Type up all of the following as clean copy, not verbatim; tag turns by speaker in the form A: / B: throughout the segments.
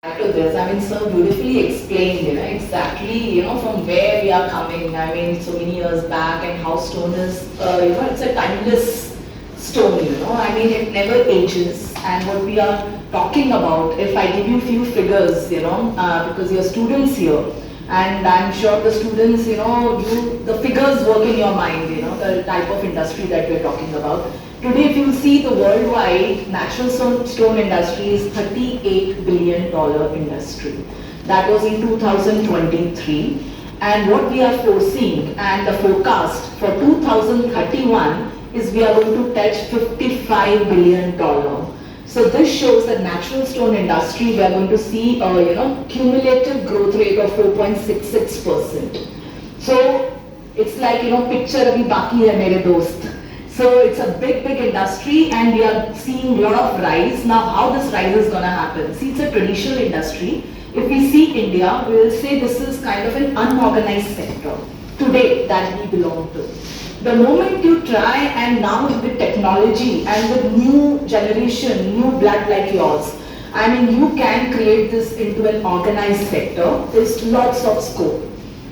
A: To this. I mean, so beautifully explained, exactly, from where we are coming. I mean, so many years back, and how stone is, it's a timeless stone, I mean, it never ages. And what we are talking about, if I give you few figures, because you're students here, and I'm sure the students, the figures work in your mind, the type of industry that we're talking about. Today, if you see the worldwide natural stone industry is $38 billion industry. That was in 2023. And what we are foreseeing and the forecast for 2031 is we are going to touch $55 billion. So this shows that natural stone industry, we are going to see a cumulative growth rate of 4.66%. So it's like, picture abhi baki hai mere dost. So it's a big industry, and we are seeing a lot of rise. Now how this rise is going to happen? See, it's a traditional industry. If we see India, we will say this is kind of an unorganized sector today that we belong to. The moment you try, and now with technology and with new generation, new blood like yours, I mean, you can create this into an organized sector. There's lots of scope.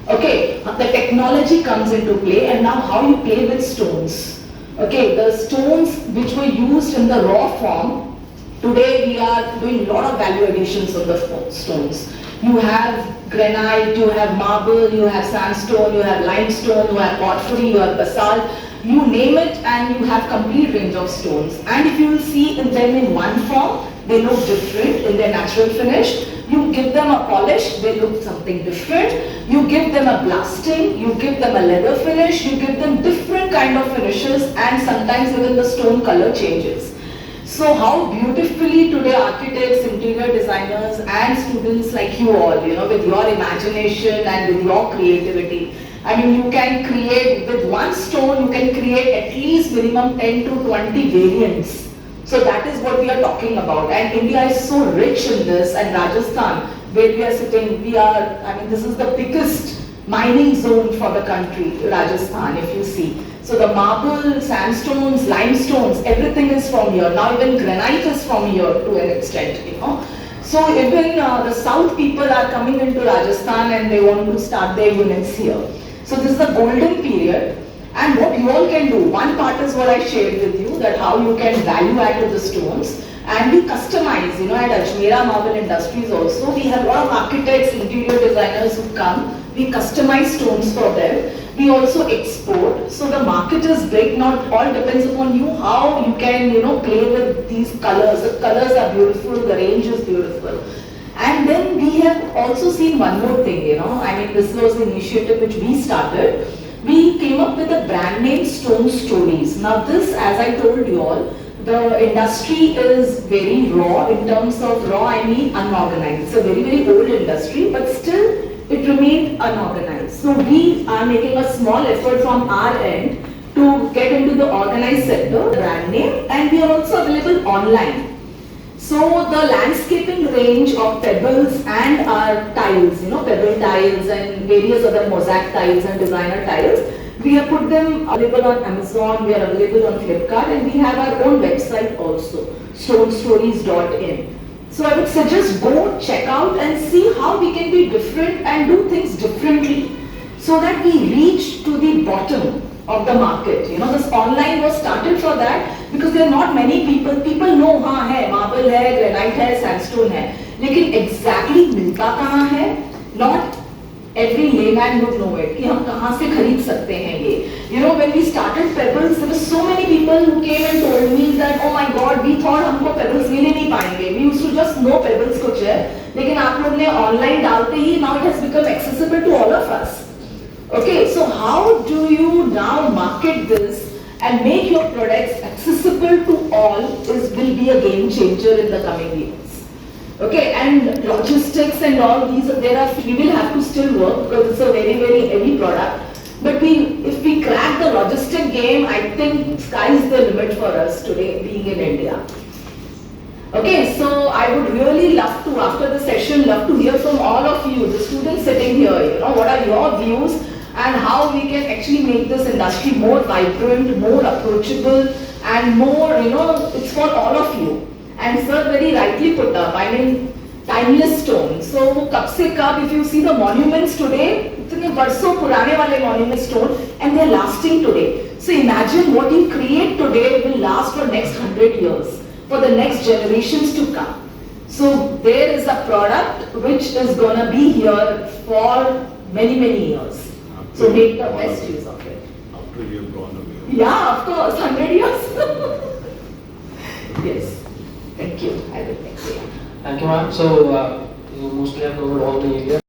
A: Okay, the technology comes into play, and now how you play with stones. Okay, the stones which were used in the raw form, today we are doing a lot of value additions on the stones. You have granite, you have marble, you have sandstone, you have limestone, you have porphyry, you have basalt, you name it, and you have complete range of stones. And if you will see them in one form, they look different in their natural finish. You give them a polish, they look something different. You give them a blasting, you give them a leather finish, you give them different kind of finishes, and sometimes even the stone color changes. So how beautifully today architects, interior designers and students like you all, with your imagination and with your creativity, I mean, you can create, with one stone, you can create at least minimum 10 to 20 variants. So that is what we are talking about. And India is so rich in this, and Rajasthan, where we are sitting, this is the biggest mining zone for the country, Rajasthan, if you see. So the marble, sandstones, limestones, everything is from here. Now even granite is from here to an extent, So even the south people are coming into Rajasthan, and they want to start their units here. So this is the golden period. And what you all can do, one part is what I shared with you, that how you can value add to the stones, and we customize, at Ajmera Marble Industries also, we have a lot of architects, interior designers who come, we customize stones for them, we also export, so the market is big, not all depends upon you, how you can, play with these colors, the colors are beautiful, the range is beautiful. And then we have also seen one more thing, this was the initiative which we started. We came up with a brand name, Stone Stories. Now this, as I told you all, the industry is very raw. In terms of raw, I mean unorganized. It's a very old industry, but still it remained unorganized. So we are making a small effort from our end to get into the organized sector, brand name, and we are also available online. So the landscaping range of pebbles and our tiles, pebble tiles and various other mosaic tiles and designer tiles, we have put them available on Amazon, we are available on Flipkart, and we have our own website also, stonestories.in. So I would suggest go check out and see how we can be different and do things differently, so that we reach to the bottom of the market. This online was started for that, because there are not many people know हाँ है, marble है, granite है, sandstone है, लेकिन exactly मिलता कहाँ है? Not every layman would know it, कि हम कहाँ से खरीद सकते हैं ये. When we started Pebbles, there were so many people who came and told me that, oh my God, we thought हमको Pebbles मिल ही नहीं पाएंगे. We used to just know Pebbles कुछ है, लेकिन आप लोग ने online डालते ही, now it has become accessible to all of us. Okay, so how do you now market this and make your products accessible to all will be a game changer in the coming years. Okay, and logistics and all these, we will have to still work, because it's a very heavy product. But if we crack the logistic game, I think sky is the limit for us today, being in India. Okay, so I would really love to, after the session, hear from all of you, the students sitting here, what are your views, and how we can actually make this industry more vibrant, more approachable, and more, it's for all of you. And sir very rightly put up, timeless stone. So वो कब से कब, if you see the monuments today, इतने बरसों पुराने वाले monument stone, and they're lasting today. So imagine what you create today will last for next 100 years, for the next generations to come. So there is a product which is gonna be here for many years. So make the best use of it.
B: After you've gone away.
A: Yeah, of course, 100 years. Yes. Thank you. I will thank you.
C: Thank you, ma'am. So, you mostly have covered all the areas.